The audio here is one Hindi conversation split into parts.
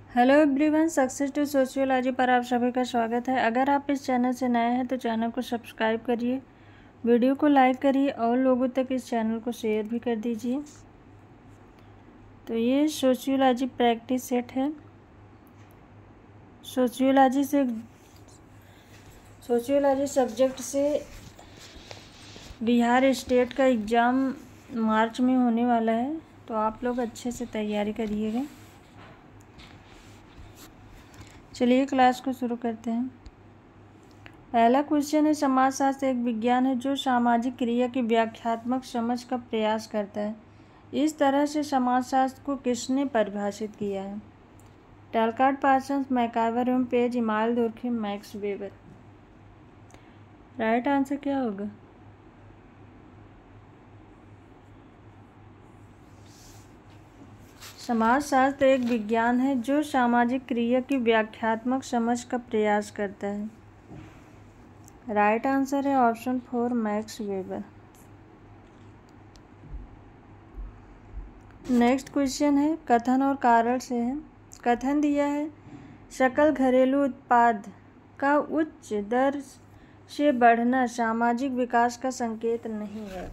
Hello everyone, success to sociology पर आप सभी का स्वागत है। अगर आप इस चैनल से नए हैं तो चैनल को सब्सक्राइब करिए, वीडियो को लाइक करिए और लोगों तक इस चैनल को शेयर भी कर दीजिए। तो ये सोशियोलॉजी प्रैक्टिस सेट है। सोशियोलॉजी सब्जेक्ट से बिहार स्टेट का एग्ज़ाम मार्च में होने वाला है, तो आप लोग अच्छे से तैयारी करिएगा। चलिए क्लास को शुरू करते हैं। पहला क्वेश्चन है, समाजशास्त्र एक विज्ञान है जो सामाजिक क्रिया की व्याख्यात्मक समझ का प्रयास करता है। इस तरह से समाजशास्त्र को किसने परिभाषित किया है? टैलकार्ट, पार्सन्स, मैकावर एवं Page, Emile, Durkheim, Max Weber. Right answer क्या होगा? समाजशास्त्र एक विज्ञान है जो सामाजिक क्रिया की व्याख्यात्मक समझ का प्रयास करता है। राइट आंसर है option 4, max weber. Next question है, कथन और कारण से है। कथन दिया है, सकल घरेलू उत्पाद का उच्च दर से बढ़ना सामाजिक विकास का संकेत नहीं है।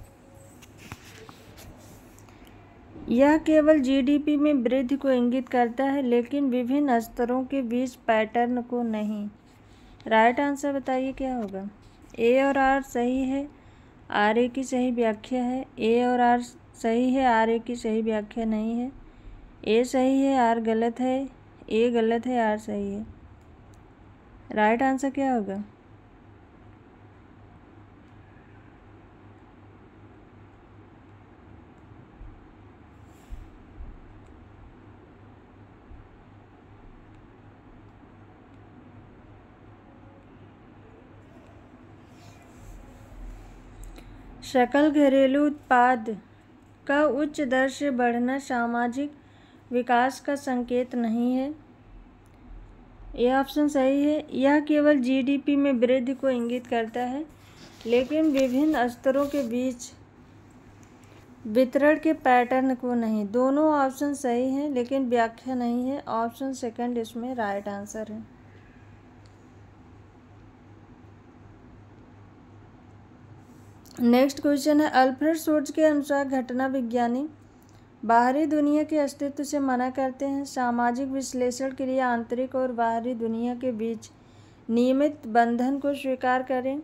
यह केवल जीडीपी में वृद्धि को इंगित करता है, लेकिन विभिन्न स्तरों के बीच पैटर्न को नहीं। राइट आंसर बताइए क्या होगा? ए और आर सही है, आर ए की सही व्याख्या है। ए और आर सही है, आर ए की सही व्याख्या नहीं है। ए सही है, आर गलत है। ए गलत है, आर सही है। राइट आंसर क्या होगा? सकल घरेलू उत्पाद का उच्च दर से बढ़ना सामाजिक विकास का संकेत नहीं है। ये ऑप्शन सही है। यह केवल जीडीपी में वृद्धि को इंगित करता है, लेकिन विभिन्न स्तरों के बीच वितरण के पैटर्न को नहीं। दोनों ऑप्शन सही हैं, लेकिन व्याख्या नहीं है। ऑप्शन सेकंड इसमें राइट आंसर है। नेक्स्ट क्वेश्चन है, अल्फ्रेड शोर्ट्ज के अनुसार घटना विज्ञानी बाहरी दुनिया के अस्तित्व से मना करते हैं। सामाजिक विश्लेषण के लिए आंतरिक और बाहरी दुनिया के बीच नियमित बंधन को स्वीकार करें।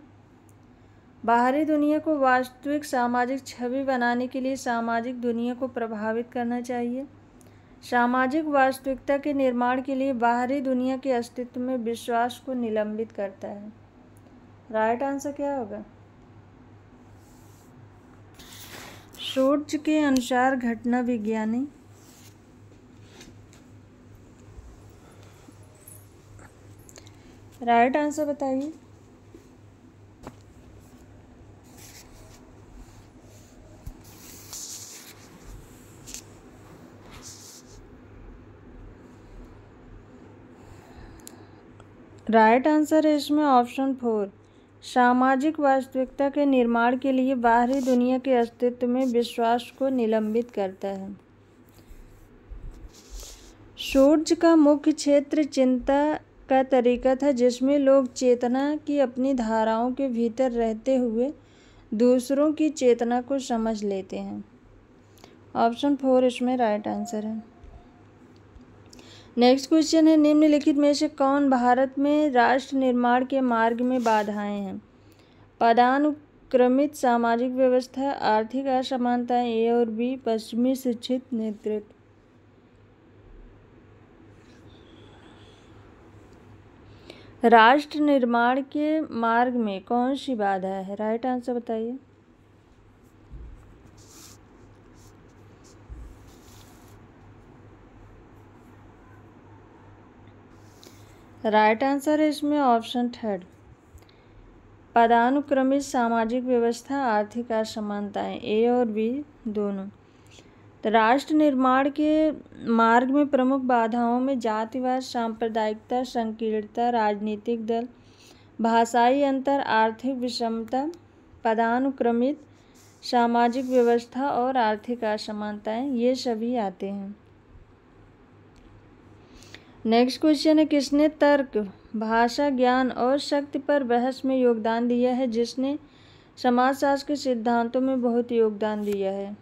बाहरी दुनिया को वास्तविक सामाजिक छवि बनाने के लिए सामाजिक दुनिया को प्रभावित करना चाहिए। सामाजिक वास्तविकता के निर्माण के लिए बाहरी दुनिया के अस्तित्व में विश्वास को निलंबित करता है। राइट आंसर क्या होगा? शोर्ट्ज के अनुसार घटना विज्ञानी राइट आंसर बताइए। राइट आंसर है इसमें ऑप्शन 4, सामाजिक वास्तविकता के निर्माण के लिए बाहरी दुनिया के अस्तित्व में विश्वास को निलंबित करता है। शोर्ट्ज का मुख्य क्षेत्र चिंता का तरीका था, जिसमें लोग चेतना की अपनी धाराओं के भीतर रहते हुए दूसरों की चेतना को समझ लेते हैं। ऑप्शन 4 इसमें राइट आंसर है। नेक्स्ट क्वेश्चन है, निम्नलिखित में से कौन भारत में राष्ट्र निर्माण के मार्ग में बाधाएं हैं? पदानुक्रमित सामाजिक व्यवस्था, आर्थिक असमानताएं, ए और बी, पश्चिमी शिक्षित नेतृत्व। राष्ट्र निर्माण के मार्ग में कौन सी बाधा है? राइट आंसर बताइए। राइट आंसर है इसमें ऑप्शन 3, पदानुक्रमित सामाजिक व्यवस्था, आर्थिक असमानताएं, ए और बी दोनों। तो राष्ट्र निर्माण के मार्ग में प्रमुख बाधाओं में जातिवाद, सांप्रदायिकता, संकीर्णता, राजनीतिक दल, भाषाई अंतर, आर्थिक विषमता, पदानुक्रमित सामाजिक व्यवस्था और आर्थिक असमानताएं, ये सभी आते हैं। नेक्स्ट क्वेश्चन है, किसने तर्क, भाषा, ज्ञान और शक्ति पर बहस में योगदान दिया है? जिसने समाजशास्त्र के सिद्धांतों में बहुत योगदान दिया है?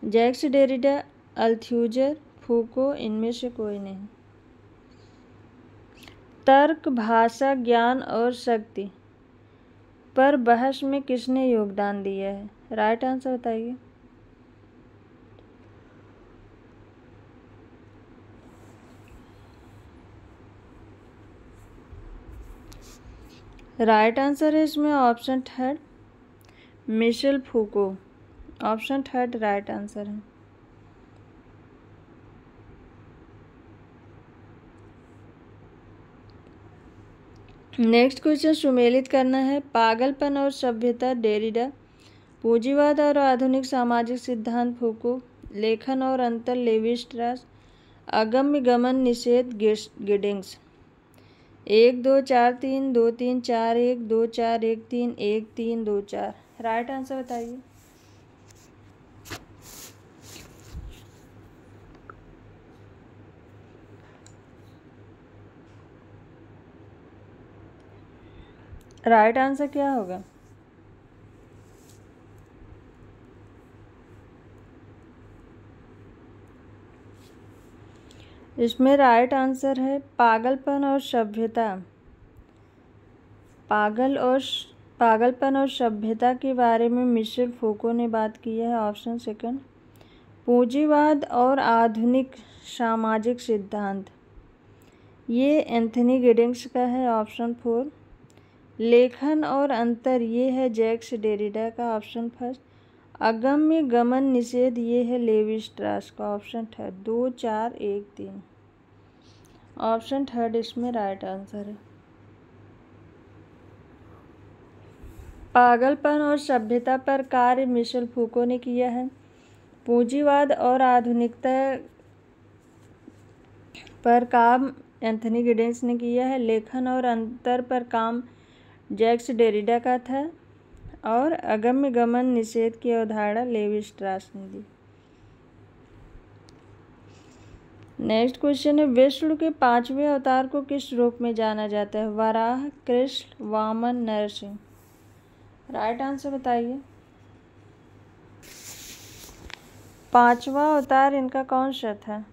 जैक्स डेरिडा, अल्थ्यूजर, फूको, इनमें से कोई नहीं। तर्क, भाषा, ज्ञान और शक्ति पर बहस में किसने योगदान दिया है? राइट आंसर बताइए। राइट आंसर है इसमें option third, Michel Foucault. Option third right answer है। नेक्स्ट क्वेश्चन सुमेलित करना है। पागलपन और सभ्यता डेरिडा, पूंजीवाद और आधुनिक सामाजिक सिद्धांत फूको, लेखन और अंतर लेवी स्ट्रास, अगम्य गमन निषेध गिडिंग्स। 1 2 4 3 2 3 4 1 2 4 1 3 1 3 2 4। राइट आंसर बताइए। राइट आंसर क्या होगा? इसमें राइट आंसर है पागलपन और सभ्यता। पागलपन और सभ्यता के बारे में मिशेल फूको ने बात की है। Option second. पूंजीवाद और आधुनिक सामाजिक सिद्धांत, ये एंथनी गिडिंग्स का है। ऑप्शन 4। लेखन और अंतर, ये है जैक्स डेरिडा का। Option first. अगम्य गमन निषेध, ये है लेवी स्ट्रास का। Option third. 2 4 1 3। ऑप्शन थर्ड इसमें राइट आंसर है। पागलपन और सभ्यता पर कार्य मिशेल फूको ने किया है। पूंजीवाद और आधुनिकता पर काम एंथनी गिडिंग्स ने किया है। लेखन और अंतर पर काम जैक्स डेरिडा का था। और अगम्य गमन निषेध की अवधारणा लेवी स्ट्रास ने दी। नेक्स्ट क्वेश्चन है, विष्णु के 5वें अवतार को किस रूप में जाना जाता है? वराह, कृष्ण, वामन, नरसिंह। राइट आंसर बताइए। 5वां अवतार इनका कौन सा था?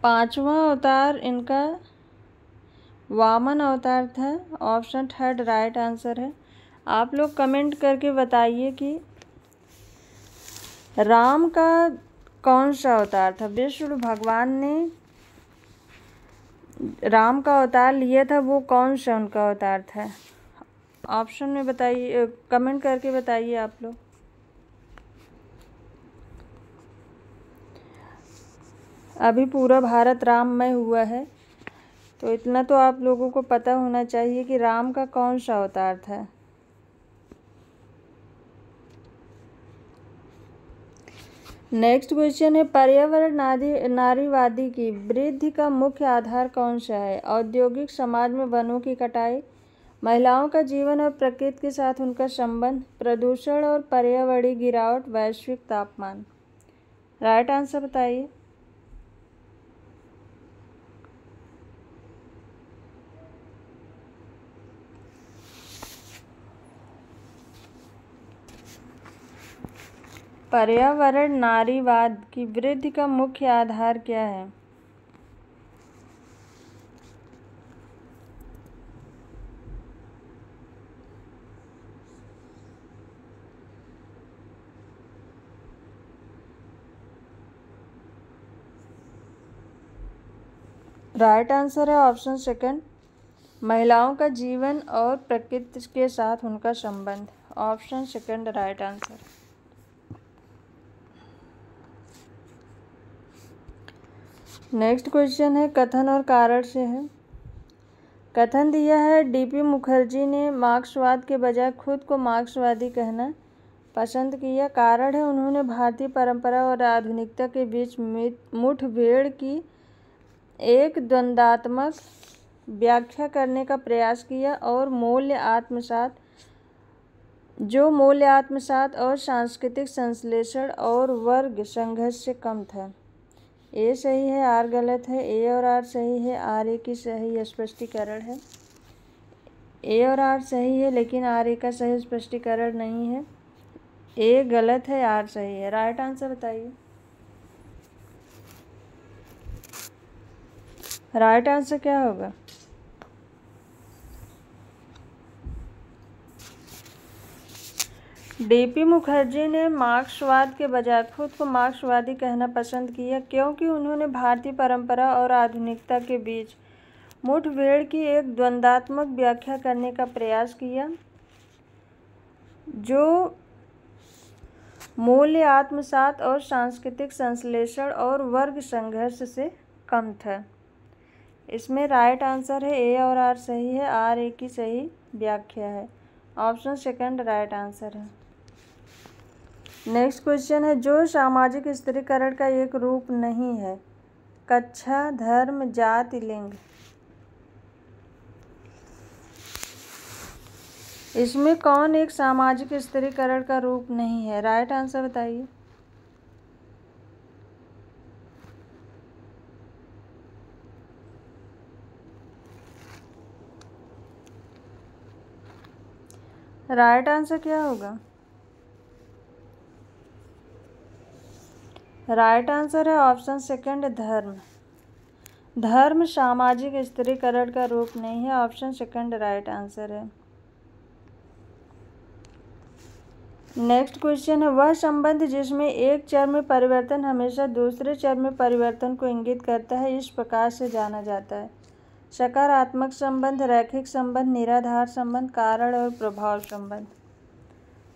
पांचवा अवतार इनका वामन अवतार था। ऑप्शन थर्ड राइट आंसर है। आप लोग कमेंट करके बताइए कि राम का कौन सा अवतार था? विष्णु भगवान ने राम का अवतार लिया था, वो कौन सा उनका अवतार था? ऑप्शन में बताइए, कमेंट करके बताइए आप लोग। अभी पूरा भारत राममय हुआ है, तो इतना तो आप लोगों को पता होना चाहिए कि राम का कौन सा अवतार था। नेक्स्ट क्वेश्चन है, पर्यावरण नारीवादी की वृद्धि का मुख्य आधार कौन सा है? औद्योगिक समाज में वनों की कटाई, महिलाओं का जीवन और प्रकृति के साथ उनका संबंध, प्रदूषण और पर्यावरणीय गिरावट, वैश्विक तापमान। राइट आंसर बताइए। पर्यावरण नारीवाद की वृद्धि का मुख्य आधार क्या है? राइट आंसर है ऑप्शन सेकंड, महिलाओं का जीवन और प्रकृति के साथ उनका संबंध। Option second right answer. Next question है, कथन और कारण से है। कथन दिया है, डीपी मुखर्जी ने मार्क्सवाद के बजाय खुद को मार्क्सवादी कहना पसंद किया। कारण है, उन्होंने भारतीय परंपरा और आधुनिकता के बीच मुठभेड़ की एक द्वंद्वात्मक व्याख्या करने का प्रयास किया और मूल्य आत्मसात जो मूल्य आत्मसात और सांस्कृतिक संश्लेषण और वर्ग संघर्ष से कम था। ए सही है, आर गलत है। ए और आर सही है, आर ए की सही स्पष्टीकरण है। ए और आर सही है लेकिन आर ए का सही स्पष्टीकरण नहीं है। ए गलत है, आर सही है। राइट आंसर बताइए। राइट आंसर क्या होगा? डीपी मुखर्जी ने मार्क्सवाद के बजाय खुद को मार्क्सवादी कहना पसंद किया क्योंकि उन्होंने भारतीय परंपरा और आधुनिकता के बीच मुठभेड़ की एक द्वंद्वात्मक व्याख्या करने का प्रयास किया जो मूल्य आत्मसात और सांस्कृतिक संश्लेषण और वर्ग संघर्ष से कम था। इसमें राइट आंसर है ए और आर सही है, आर ए की सही व्याख्या है। ऑप्शन सेकंड राइट आंसर है। नेक्स्ट क्वेश्चन है, जो सामाजिक स्थिरीकरण का एक रूप नहीं है। कक्षा, धर्म, जाति, लिंग। इसमें कौन एक सामाजिक स्थिरीकरण का रूप नहीं है? राइट आंसर बताइए। राइट आंसर क्या होगा? राइट आंसर है ऑप्शन सेकंड धर्म। धर्म सामाजिक स्थिरीकरण का रूप नहीं है। ऑप्शन सेकंड राइट आंसर है। नेक्स्ट क्वेश्चन है, वह संबंध जिसमें एक चर में परिवर्तन हमेशा दूसरे चर में परिवर्तन को इंगित करता है इस प्रकार से जाना जाता है। सकारात्मक संबंध, रैखिक संबंध, निराधार संबंध, कारण और प्रभाव संबंध।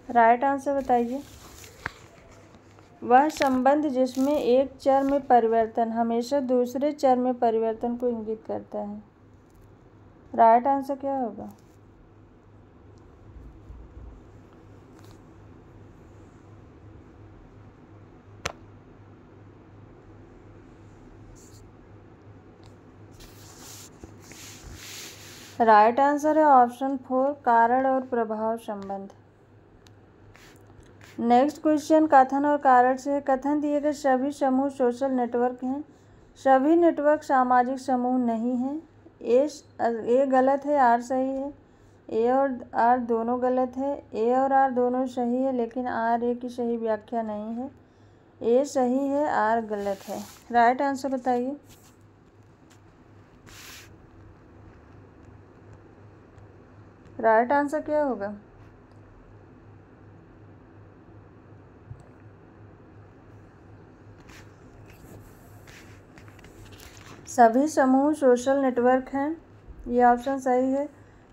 राइट आंसर बताइए। वह संबंध जिसमें एक चर में परिवर्तन हमेशा दूसरे चर में परिवर्तन को इंगित करता है। राइट आंसर क्या होगा? राइट आंसर है ऑप्शन 4 कारण और प्रभाव संबंध। नेक्स्ट क्वेश्चन कथन और कारण से है। कथन दिए गए सभी समूह सोशल नेटवर्क हैं। सभी नेटवर्क सामाजिक समूह नहीं हैं। ए गलत है, आर सही है। ए और आर दोनों गलत है। ए और आर दोनों सही है लेकिन आर ए की सही व्याख्या नहीं है। ए सही है, आर गलत है। राइट आंसर बताइए। राइट आंसर क्या होगा? सभी समूह सोशल नेटवर्क हैं, ये ऑप्शन सही है।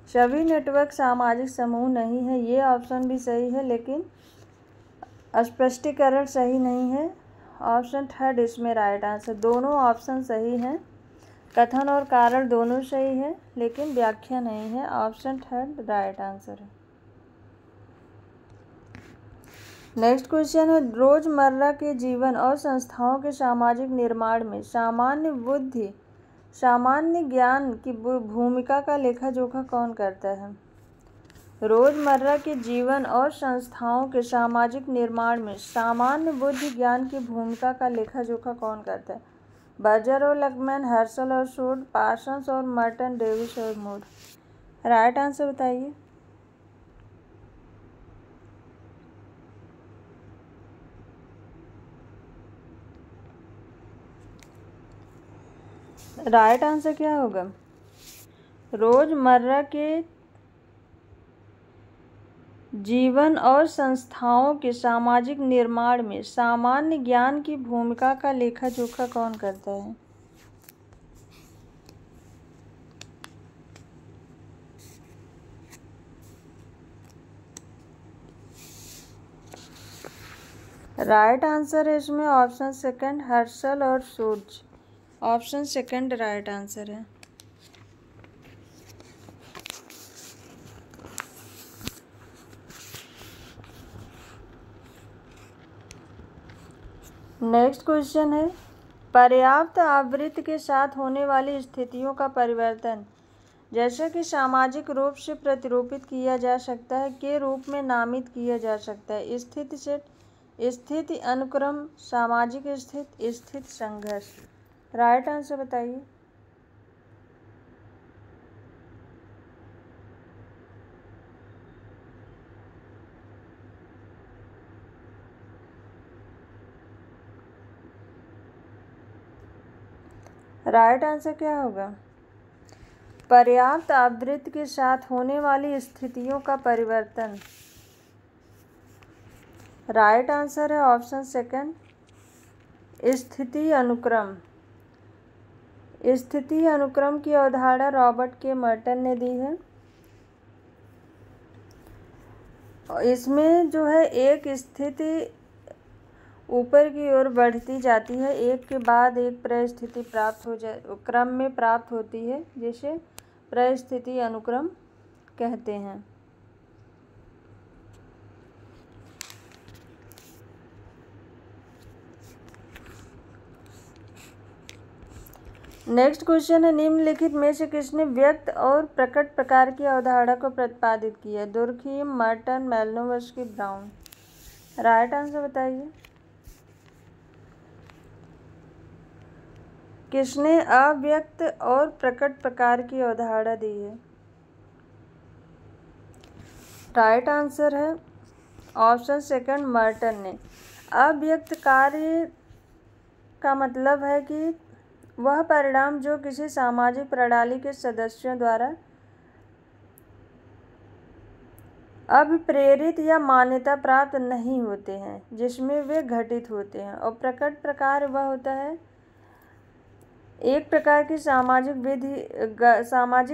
सभी नेटवर्क सामाजिक समूह नहीं है, ये ऑप्शन भी सही है लेकिन स्पष्टीकरण सही नहीं है। ऑप्शन थर्ड इसमें राइट आंसर। दोनों ऑप्शन सही हैं, कथन और कारण दोनों सही है लेकिन व्याख्या नहीं है। ऑप्शन थर्ड राइट आंसर है। नेक्स्ट क्वेश्चन है, रोजमर्रा के जीवन और संस्थाओं के सामाजिक निर्माण में सामान्य बुद्धि सामान्य ज्ञान की भूमिका का लेखा जोखा कौन करता है? रोजमर्रा के जीवन और संस्थाओं के सामाजिक निर्माण में सामान्य बुद्धि ज्ञान की भूमिका का लेखा जोखा कौन करता है? बर्जर और लकमैन, हर्शल और शोड, पार्सन्स और मर्टन, डेविस और मूड। राइट आंसर बताइए। राइट आंसर क्या होगा? रोजमर्रा के जीवन और संस्थाओं के सामाजिक निर्माण में सामान्य ज्ञान की भूमिका का लेखा जोखा कौन करता है? राइट आंसर है इसमें ऑप्शन सेकंड हर्शल और शोड्स। ऑप्शन सेकंड राइट आंसर है। नेक्स्ट क्वेश्चन है, पर्याप्त आवृत्ति के साथ होने वाली स्थितियों का परिवर्तन जैसा कि सामाजिक रूप से प्रतिरूपित किया जा सकता है के रूप में नामित किया जा सकता है। स्थिति सेट, स्थिति अनुक्रम, सामाजिक स्थिति, स्थिति संघर्ष। राइट आंसर बताइए। राइट आंसर क्या होगा? पर्याप्त आवृत्ति के साथ होने वाली स्थितियों का परिवर्तन। राइट आंसर है ऑप्शन सेकंड, स्थिति अनुक्रम। स्थिति अनुक्रम की अवधारणा रॉबर्ट के मर्टन ने दी है। इसमें जो है एक स्थिति ऊपर की ओर बढ़ती जाती है, एक के बाद एक परिस्थिति प्राप्त हो जाए, क्रम में प्राप्त होती है, जिसे परिस्थिति अनुक्रम कहते हैं। नेक्स्ट क्वेश्चन है, निम्नलिखित में से किसने व्यक्त और प्रकट प्रकार की अवधारणा को प्रतिपादित किया? Durkheim, Merton, Malinowski, Brown. Right answer बताइए। किसने अव्यक्त और प्रकट प्रकार की अवधारणा दी है? राइट आंसर है ऑप्शन सेकंड, मर्टन ने। अव्यक्त कार्य का मतलब है कि वह परिणाम जो किसी सामाजिक प्रणाली के सदस्यों द्वारा अभिप्रेरित या मान्यता प्राप्त नहीं होते हैं, जिसमें वे घटित होते हैं। और प्रकट प्रकार वह होता है एक प्रकार की सामाजिक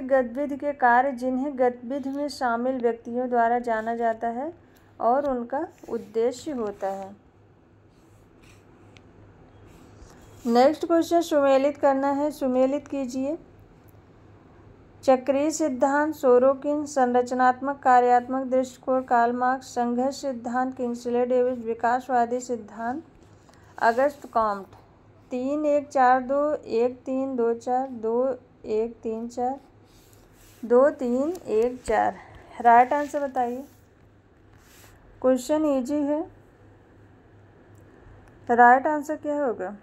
गतिविधि के कार्य जिन्हें गतिविधि में शामिल व्यक्तियों द्वारा जाना जाता है और उनका उद्देश्य होता है। नेक्स्ट क्वेश्चन सुमेलित करना है, सुमेलित कीजिए। चक्रीय सिद्धांत सोरोकिन, संरचनात्मक कार्यात्मक दृष्टिकोण कार्ल मार्क्स, संघर्ष सिद्धांत किंग्सले डेविस, विकासवादी सिद्धांत अगस्त कॉम्ट। 3-1-4-2-1-3-2-4 2-1-3-4 2-3-1-4। राइट आंसर बताइए। क्वेश्चन इजी है। राइट आंसर क्या होगा?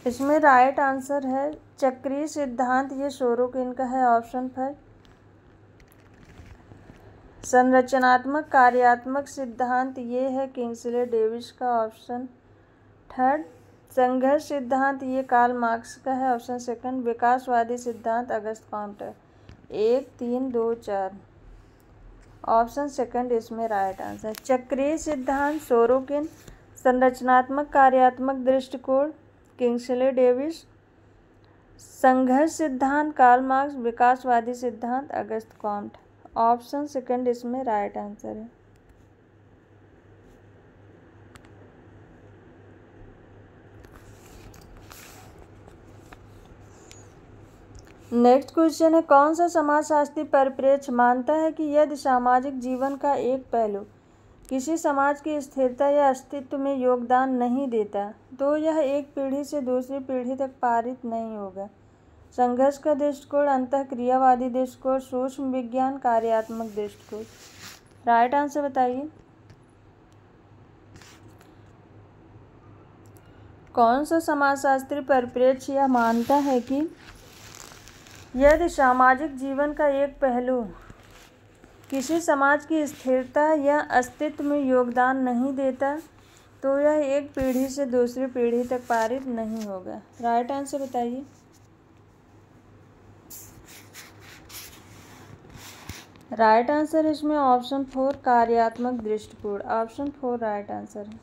इसमें राइट आंसर है चक्रीय सिद्धांत, ये सोरोकिन का है, ऑप्शन 5। संरचनात्मक कार्यात्मक सिद्धांत ये है किंग्सले डेविस का, ऑप्शन 3। संघर्ष सिद्धांत ये कार्ल मार्क्स का है, ऑप्शन 2। विकासवादी सिद्धांत अगस्त कॉम्ट है। 1-3-2-4 ऑप्शन 2 इसमें राइट आंसर। चक्रीय सिद्धांत सोरोकिन, संरचनात्मक कार्यात्मक दृष्टिकोण किंग्सले डेविस, संघर्ष सिद्धांत कार्ल मार्क्स, विकासवादी सिद्धांत अगस्त कॉम्ट। ऑप्शन 2 इसमें राइट आंसर है। नेक्स्ट क्वेश्चन है, कौन सा समाजशास्त्री परिप्रेक्ष्य मानता है कि यदि सामाजिक जीवन का एक पहलू किसी समाज की स्थिरता या अस्तित्व में योगदान नहीं देता तो यह एक पीढ़ी से दूसरी पीढ़ी तक पारित नहीं होगा? संघर्ष का दृष्टिकोण, अंतःक्रियावादी दृष्टिकोण, सूक्ष्म विज्ञान, कार्यात्मक दृष्टिकोण। राइट आंसर बताइए। कौन सा समाजशास्त्री परिप्रेक्ष्य यह मानता है कि यदि सामाजिक जीवन का एक पहलू किसी समाज की स्थिरता या अस्तित्व में योगदान नहीं देता तो यह एक पीढ़ी से दूसरी पीढ़ी तक पारित नहीं होगा? राइट आंसर बताइए। राइट आंसर इसमें ऑप्शन 4 कार्यात्मक दृष्टिकोण, ऑप्शन 4 राइट आंसर है।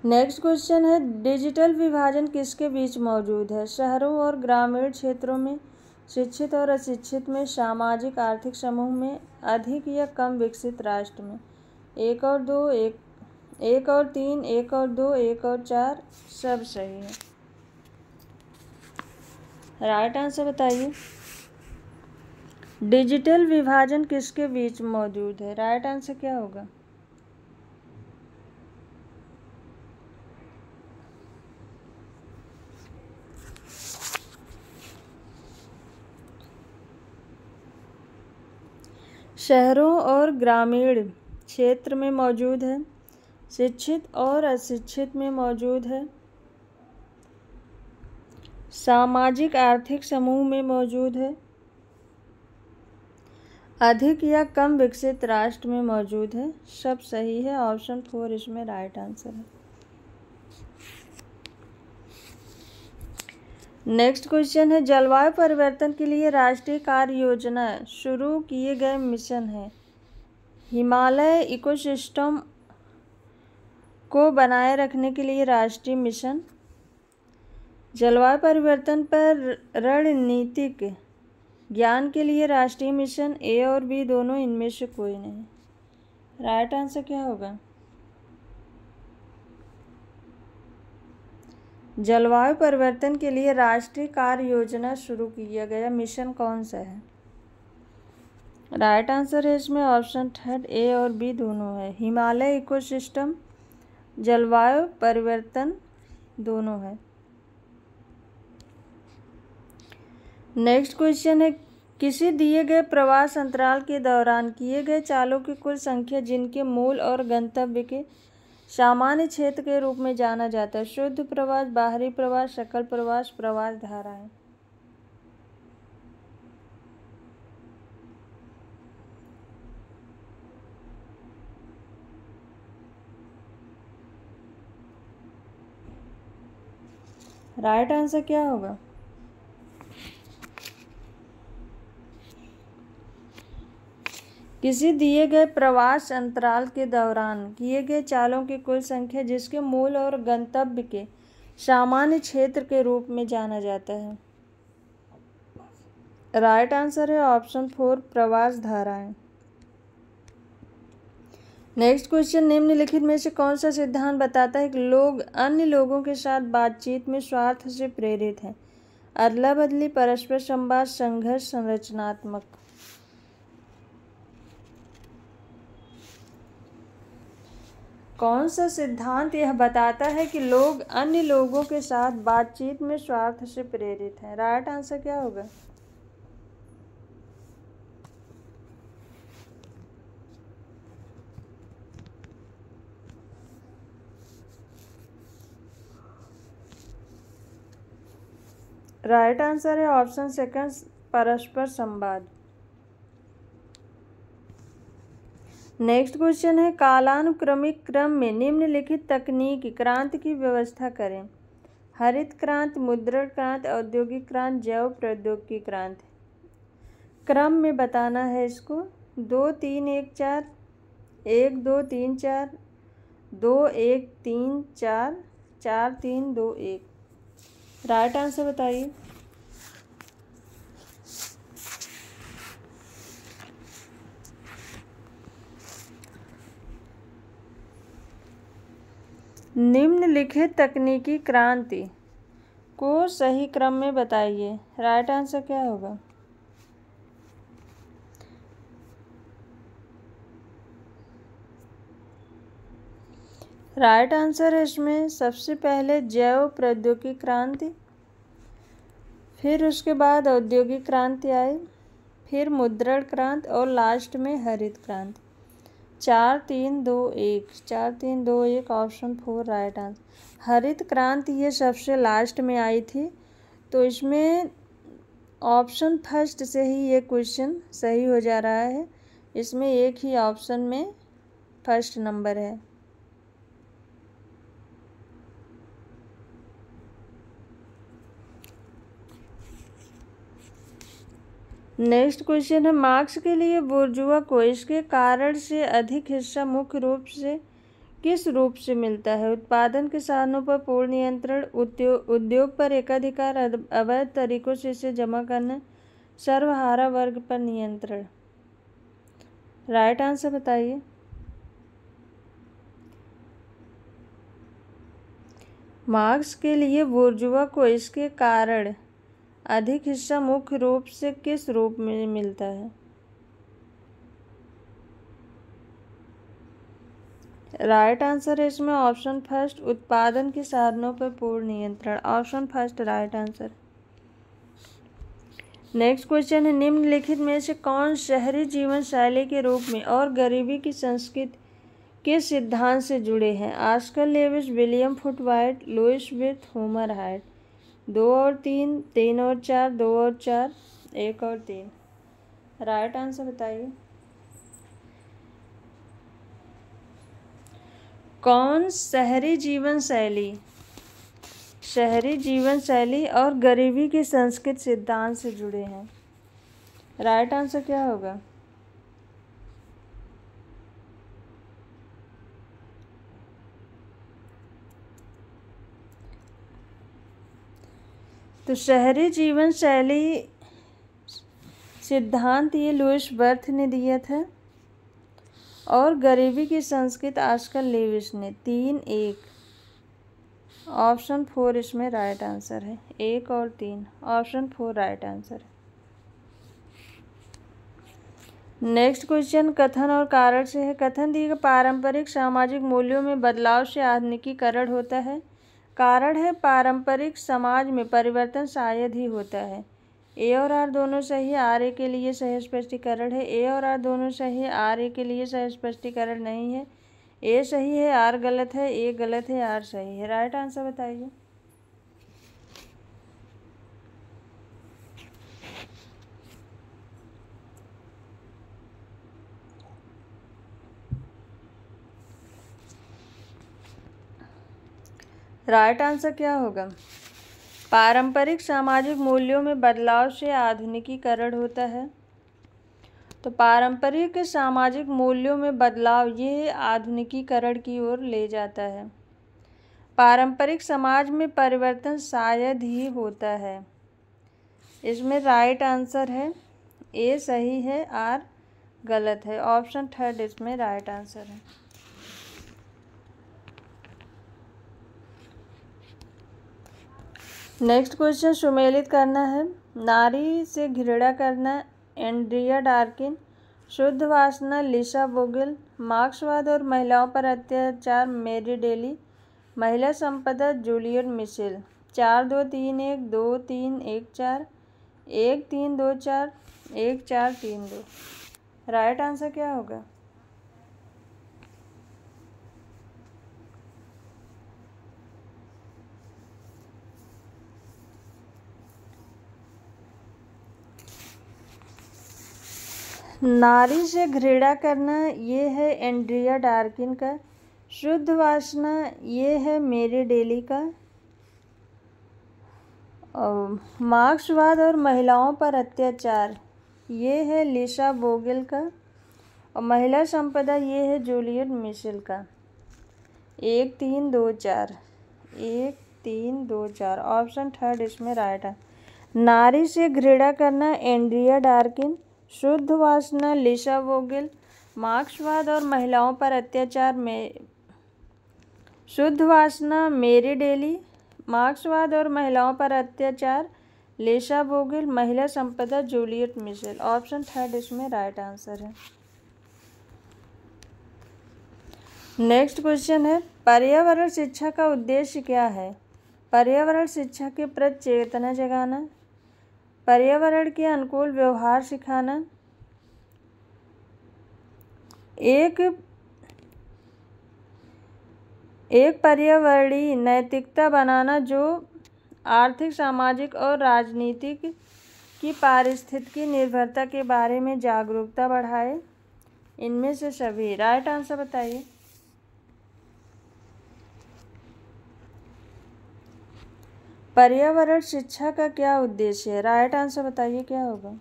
नेक्स्ट क्वेश्चन है, डिजिटल विभाजन किसके बीच मौजूद है? शहरों और ग्रामीण क्षेत्रों में, शिक्षित और अशिक्षित में, सामाजिक आर्थिक समूह में, अधिक या कम विकसित राष्ट्र में। 1 और 2, 1 और 3, 1 और 2, 1 और 4 सब सही है। राइट आंसर बताइए। डिजिटल विभाजन किसके बीच मौजूद है? राइट आंसर क्या होगा? शहरों और ग्रामीण क्षेत्र में मौजूद है, शिक्षित और अशिक्षित में मौजूद है, सामाजिक आर्थिक समूह में मौजूद है, अधिक या कम विकसित राष्ट्र में मौजूद है। सब सही है, ऑप्शन 4 इसमें राइट आंसर है। नेक्स्ट क्वेश्चन है, जलवायु परिवर्तन के लिए राष्ट्रीय कार्य योजना शुरू किए गए मिशन है। हिमालय इकोसिस्टम को बनाए रखने के लिए राष्ट्रीय मिशन, जलवायु परिवर्तन पर रणनीतिक ज्ञान के लिए राष्ट्रीय मिशन, ए और बी दोनों इनमें से कोई नहीं। राइट आंसर क्या होगा? जलवायु परिवर्तन के लिए राष्ट्रीय कार्य योजना शुरू किया गया मिशन कौन सा है? राइट आंसर है इसमें ऑप्शन 3 ए और बी दोनों है। हिमालय इकोसिस्टम, जलवायु परिवर्तन दोनों है। नेक्स्ट क्वेश्चन है, किसी दिए गए प्रवास अंतराल के दौरान किए गए चालों की कुल संख्या जिनके मूल और गंतव्य के सामान्य क्षेत्र के रूप में जाना जाता है। शुद्ध प्रवास, बाहरी प्रवास, सकल प्रवास, प्रवास धाराएं। राइट आंसर क्या होगा? किसी दिए गए प्रवास अंतराल के दौरान किए गए चालों की कुल संख्या जिसके मूल और गंतव्य के सामान्य क्षेत्र के रूप में जाना जाता है। राइट आंसर है ऑप्शन 4 प्रवास धाराएं। नेक्स्ट क्वेश्चन, निम्नलिखित में से कौन सा सिद्धांत बताता है कि लोग अन्य लोगों के साथ बातचीत में स्वार्थ से प्रेरित हैं? अदला बदली, परस्पर संवाद, संघर्ष, संरचनात्मक। कौन सा सिद्धांत यह बताता है कि लोग अन्य लोगों के साथ बातचीत में स्वार्थ से प्रेरित हैं? राइट आंसर क्या होगा? राइट आंसर है ऑप्शन 2 परस्पर संवाद। नेक्स्ट क्वेश्चन है, कालानुक्रमिक क्रम में निम्नलिखित तकनीकी क्रांति की व्यवस्था करें। हरित क्रांति, मुद्रण क्रांति, औद्योगिक क्रांति, जैव प्रौद्योगिकी क्रांति। क्रम में बताना है इसको। 2 3 1 4, 1 2 3 4, 2 1 3 4, 4 3 2 1। राइट आंसर बताइए। निम्नलिखित तकनीकी क्रांति को सही क्रम में बताइए। राइट आंसर क्या होगा? राइट आंसर है इसमें सबसे पहले जैव प्रौद्योगिकी क्रांति, फिर उसके बाद औद्योगिक क्रांति आई, फिर मुद्रण क्रांति और लास्ट में हरित क्रांति। 4 3 2 1, 4 3 2 1 ऑप्शन 4 राइट आंसर। हरित क्रांति ये सबसे लास्ट में आई थी, तो इसमें ऑप्शन फर्स्ट से ही ये क्वेश्चन सही हो जा रहा है। इसमें एक ही ऑप्शन में फर्स्ट नंबर है। नेक्स्ट क्वेश्चन है, मार्क्स के लिए बुर्जुआ को इसके कारण से अधिक हिस्सा मुख्य रूप से किस रूप से मिलता है? उत्पादन के साधनों पर पूर्ण नियंत्रण, उद्योग पर एकाधिकार, अवैध तरीकों से इसे जमा करना, सर्वहारा वर्ग पर नियंत्रण। राइट आंसर बताइए। मार्क्स के लिए बुर्जुआ को इसके कारण अधिक हिस्सा मुख्य रूप से किस रूप में मिलता है? राइट आंसर है इसमें ऑप्शन फर्स्ट उत्पादन के साधनों पर पूर्ण नियंत्रण। Option first right answer. Next question है, निम्नलिखित में से कौन शहरी जीवन शैली के रूप में और गरीबी की संस्कृति के सिद्धांत से जुड़े हैं? Oscar Lewis, William Foote Whyte, Louis Wirth, Homer Hoyt. 2 और 3, 3 और 4, 2 और 4, 1 और 3। राइट आंसर बताइए। कौन शहरी जीवन शैली और गरीबी की संस्कृत सिद्धांत से जुड़े हैं? राइट आंसर क्या होगा? तो शहरी जीवन शैली सिद्धांत ये लुइस बर्थ ने दिया था और गरीबी की संस्कृत ऑस्कर लेविस ने। 3-1, ऑप्शन 4 इसमें राइट आंसर है। 1 और 3, ऑप्शन 4 राइट आंसर है। नेक्स्ट क्वेश्चन कथन और कारण से है। कथन दिए गए पारंपरिक सामाजिक मूल्यों में बदलाव से आधुनिकीकरण होता है। कारण है पारंपरिक समाज में परिवर्तन शायद ही होता है। ए और आर दोनों सही है, आर ए के लिए सही स्पष्टीकरण है। ए और आर दोनों सही है, आर ए के लिए सही स्पष्टीकरण नहीं है। ए सही है, आर गलत है, ए गलत है, आर सही है। राइट आंसर बताइए। राइट आंसर क्या होगा? पारंपरिक सामाजिक मूल्यों में बदलाव से आधुनिकीकरण होता है। तो पारंपरिक सामाजिक मूल्यों में बदलाव ये आधुनिकीकरण की ओर ले जाता है। पारंपरिक समाज में परिवर्तन शायद ही होता है। इसमें राइट आंसर है, ए सही है, आर गलत है। ऑप्शन 3 इसमें राइट आंसर है। नेक्स्ट क्वेश्चन सुमेलित करना है। नारी से घृणा करना, एंड्रिया डार्किन। शुद्ध वासना, लिसा बोगिल। मार्क्सवाद और महिलाओं पर अत्याचार, मेरी डेली। महिला संपदा, जूलियट मिशेल। 4-2-3-1, 2-3-1-4, 1-3-2-4, 1-4-3-2। राइट आंसर क्या होगा? नारी से घृणा करना ये है एंड्रिया डार्किन का। शुद्ध वासना ये है मेरी डेली का। और मार्क्सवाद और महिलाओं पर अत्याचार ये है लिसा बोगिल का। और महिला संपदा ये है जूलियट मिशेल का। 1-3-2-4, 1-3-2-4, ऑप्शन 3 इसमें राइट है। नारी से घृणा करना, एंड्रिया डार्किन। शुद्ध वासना, लिसा बोगिल। मार्क्सवाद और महिलाओं पर अत्याचार में शुद्ध वासना, मेरी डेली। मार्क्सवाद और महिलाओं पर अत्याचार, लिसा बोगिल। महिला संपदा, जूलियट मिशेल। ऑप्शन 3 इसमें राइट आंसर है। नेक्स्ट क्वेश्चन है, पर्यावरण शिक्षा का उद्देश्य क्या है? पर्यावरण शिक्षा के प्रति चेतना जगाना, पर्यावरण के अनुकूल व्यवहार सिखाना, एक पर्यावरणीय नैतिकता बनाना जो आर्थिक, सामाजिक और राजनीतिक की पारिस्थितिकी निर्भरता के बारे में जागरूकता बढ़ाए। इनमें से सभी। राइट आंसर बताइए। पर्यावरण शिक्षा का क्या उद्देश्य है? राइट आंसर बताइए क्या होगा?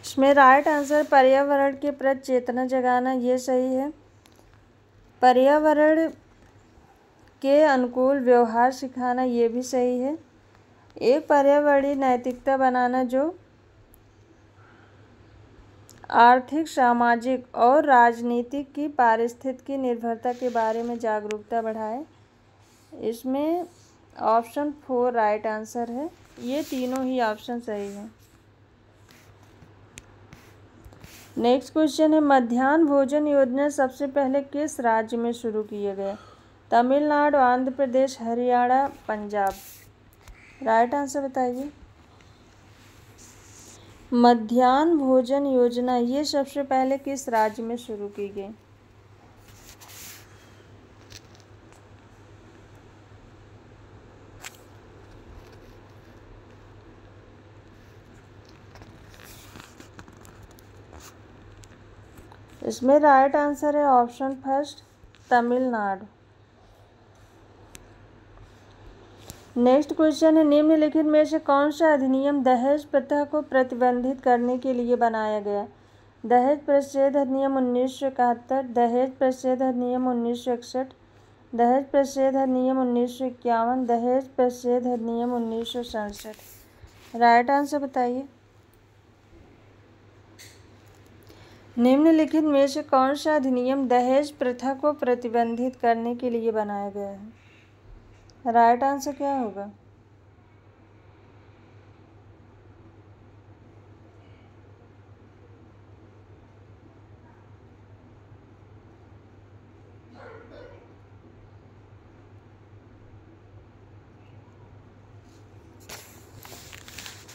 इसमें राइट आंसर पर्यावरण के प्रति चेतना जगाना ये सही है। पर्यावरण के अनुकूल व्यवहार सिखाना ये भी सही है। एक पर्यावरणीय नैतिकता बनाना जो आर्थिक, सामाजिक और राजनीतिक की पारिस्थितिकी निर्भरता के बारे में जागरूकता बढ़ाए। इसमें ऑप्शन 4 राइट आंसर है। ये तीनों ही ऑप्शन सही हैं। नेक्स्ट क्वेश्चन है, मध्याह्न भोजन योजना सबसे पहले किस राज्य में शुरू किए गए? तमिलनाडु, आंध्र प्रदेश, हरियाणा, पंजाब। राइट आंसर बताइए। मध्याह्न भोजन योजना ये सबसे पहले किस राज्य में शुरू की गई? इसमें राइट आंसर है option first, Tamil Nadu. Next question है, निम्नलिखित में से कौन सा अधिनियम दहेज प्रथा को प्रतिबंधित करने के लिए बनाया गया? दहेज प्रतिषेध अधिनियम 1971, दहेज प्रतिषेध अधिनियम 1961, दहेज प्रतिषेध अधिनियम 1951, दहेज प्रतिषेध अधिनियम 1967। राइट आंसर बताइए। निम्नलिखित में से कौन सा अधिनियम दहेज प्रथा को प्रतिबंधित करने के लिए बनाया गया है? राइट आंसर क्या होगा?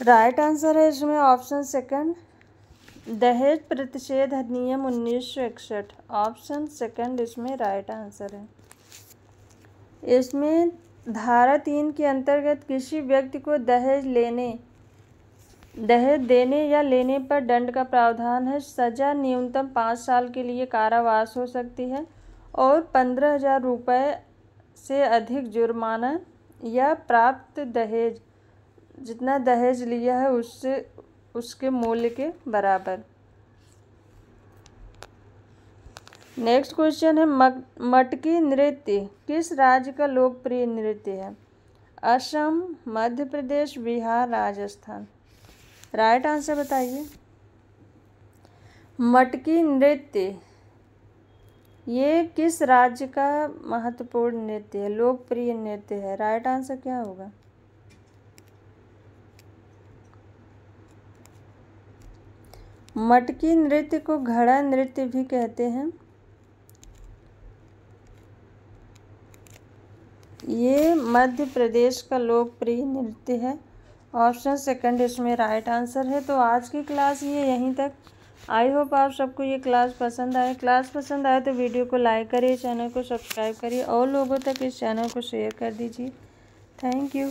राइट आंसर है इसमें ऑप्शन सेकंड, दहेज प्रतिषेध अधिनियम 1961। ऑप्शन सेकंड इसमें राइट आंसर है। इसमें धारा 3 के अंतर्गत किसी व्यक्ति को दहेज देने या लेने पर दंड का प्रावधान है। सजा न्यूनतम 5 साल के लिए कारावास हो सकती है और 15,000 रुपये से अधिक जुर्माना या प्राप्त दहेज, जितना दहेज लिया है उसके मूल्य के बराबर। नेक्स्ट क्वेश्चन है, मटकी नृत्य किस राज्य का लोकप्रिय नृत्य है? असम, मध्य प्रदेश, बिहार, राजस्थान। राइट आंसर बताइए। मटकी नृत्य ये किस राज्य का महत्वपूर्ण नृत्य है, लोकप्रिय नृत्य है? राइट आंसर क्या होगा? मटकी नृत्य को घड़ा नृत्य भी कहते हैं। ये मध्य प्रदेश का लोकप्रिय नृत्य है। ऑप्शन सेकंड इसमें राइट आंसर है। तो आज की क्लास ये यहीं तक। आई होप आप सबको ये क्लास पसंद आए। क्लास पसंद आए तो वीडियो को लाइक करिए, चैनल को सब्सक्राइब करिए और लोगों तक इस चैनल को शेयर कर दीजिए। Thank you.